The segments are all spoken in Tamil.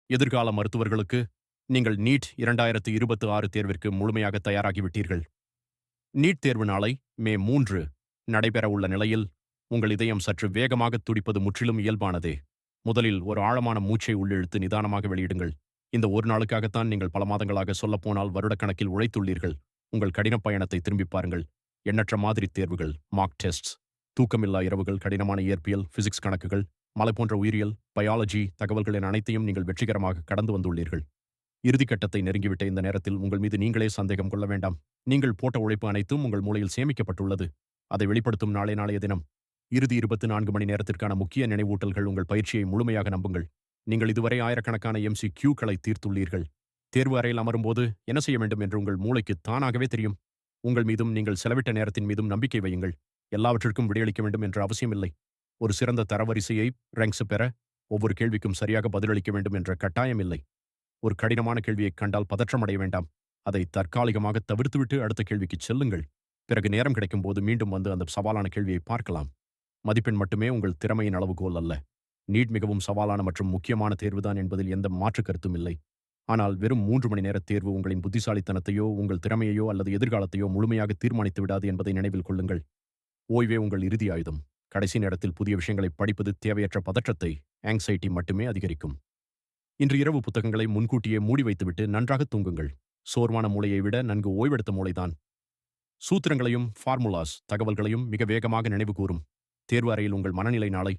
எதிர்கால மருத்துவர்களுக்கு, நீங்கள் நீட் 2026 தேர்விற்கு முழுமையாக தயாராகிவிட்டீர்கள். நீட் தேர்வு நாளை மே 3 நடைபெற உள்ள நிலையில், உங்கள் இதயம் சற்று வேகமாக துடிப்பது முற்றிலும் இயல்பானதே. முதலில் ஒரு ஆழமான மூச்சை உள்ளிழுத்து நிதானமாக வெளியிடுங்கள். இந்த ஒரு நாளுக்காகத்தான் நீங்கள் பல மாதங்களாக சொல்லப்போனால் வருடக்கணக்கில் உழைத்துள்ளீர்கள். உங்கள் கடின பயணத்தை திரும்பிப் பாருங்கள். எண்ணற்ற மாதிரி தேர்வுகள், மார்க் டெஸ்ட்ஸ், தூக்கமில்லா இரவுகள், கடினமான இயற்பியல், பிசிக்ஸ் கணக்குகள், மலை போன்ற உயிரியல், பயாலஜி தகவல்கள் என அனைத்தையும் நீங்கள் வெற்றிகரமாக கடந்து வந்துள்ளீர்கள். இறுதிக்கட்டத்தை நெருங்கிவிட்ட இந்த நேரத்தில் உங்கள் மீது நீங்களே சந்தேகம் கொள்ள வேண்டாம். நீங்கள் போட்ட உழைப்பு அனைத்தும் உங்கள் மூளையில் சேமிக்கப்பட்டுள்ளது. அதை வெளிப்படுத்தும் நாளைய தினம். இறுதி 24 மணி நேரத்திற்கான முக்கிய நினைவூட்டல்கள். உங்கள் பயிற்சியை முழுமையாக நம்புங்கள். நீங்கள் இதுவரை ஆயிரக்கணக்கான MCQ-களை தீர்த்துள்ளீர்கள். தேர்வு அறையில் அமரும்போது என்ன செய்ய வேண்டும் என்று உங்கள் மூளைக்கு தானாகவே தெரியும். உங்கள் மீதும் நீங்கள் செலவிட்ட நேரத்தின் மீதும் நம்பிக்கை வையுங்கள். எல்லாவற்றிற்கும் விடையளிக்க வேண்டும் என்ற அவசியமில்லை. ஒரு சிறந்த தரவரிசையை ரேங்க்ஸ் பெற ஒவ்வொரு கேள்விக்கும் சரியாக பதிலளிக்க வேண்டும் என்ற கட்டாயம் இல்லை. ஒரு கடினமான கேள்வியைக் கண்டால் பதற்றமடைய வேண்டாம். அதை தற்காலிகமாக தவிர்த்துவிட்டு அடுத்த கேள்விக்குச் செல்லுங்கள். பிறகு நேரம் கிடைக்கும் போது மீண்டும் வந்து அந்த சவாலான கேள்வியை பார்க்கலாம். மதிப்பெண் மட்டுமே உங்கள் திறமையின் அளவுகோல் அல்ல. நீட் மிகவும் சவாலான மற்றும் முக்கியமான தேர்வுதான் என்பதில் எந்த மாற்று கருத்தும் இல்லை. ஆனால் வெறும் 3 மணி நேர தேர்வு உங்களின் புத்திசாலித்தனத்தையோ, உங்கள் திறமையையோ அல்லது எதிர்காலத்தையோ முழுமையாக தீர்மானித்து விடாது என்பதை நினைவில் கொள்ளுங்கள். ஓய்வே உங்கள் இறுதி ஆயுதம். கடைசி நேரத்தில் புதிய விஷயங்களை படிப்பது தேவையற்ற பதற்றத்தை, ஆங்ஸைட்டி மட்டுமே அதிகரிக்கும். இன்று இரவு புத்தகங்களை முன்கூட்டியே மூடி வைத்துவிட்டு நன்றாக தூங்குங்கள். சோர்வான மூளையை விட நன்கு ஓய்வெடுத்த மூளைதான் சூத்திரங்களையும் ஃபார்முலாஸ் தகவல்களையும் மிக வேகமாக நினைவு கூறும். தேர்வு அறையில் உங்கள் மனநிலை நாளை.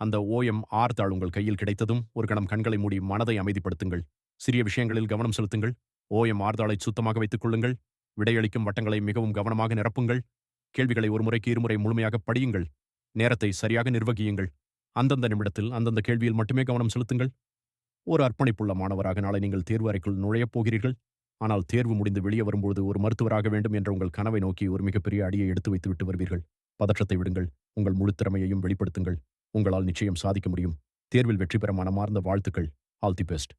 அந்த OMR தாள் உங்கள் கையில் கிடைத்ததும் ஒரு கணம் கண்களை மூடி மனதை அமைதிப்படுத்துங்கள். சிறிய விஷயங்களில் கவனம் செலுத்துங்கள். OMR தாளை சுத்தமாக வைத்துக் கொள்ளுங்கள். விடையளிக்கும் வட்டங்களை மிகவும் கவனமாக நிரப்புங்கள். கேள்விகளை ஒரு முறைக்கு இருமுறை முழுமையாக படியுங்கள். நேரத்தை சரியாக நிர்வகியுங்கள். அந்தந்த நிமிடத்தில் அந்தந்த கேள்வியில் மட்டுமே கவனம் செலுத்துங்கள். ஒரு அர்ப்பணிப்புள்ள மாணவராக நாளை நீங்கள் தேர்வு அறைக்குள் நுழையப் போகிறீர்கள். ஆனால் தேர்வு முடிந்து வெளியே வரும்போது ஒரு மருத்துவராக வேண்டும் என்ற உங்கள் கனவை நோக்கி ஒரு மிகப்பெரிய அடியை எடுத்து வைத்துவிட்டு வருவீர்கள். பதற்றத்தை விடுங்கள். உங்கள் முழு திறமையையும் வெளிப்படுத்துங்கள். உங்களால் நிச்சயம் சாதிக்க முடியும். தேர்வில் வெற்றி பெற மனமார்ந்த வாழ்த்துக்கள். All the best.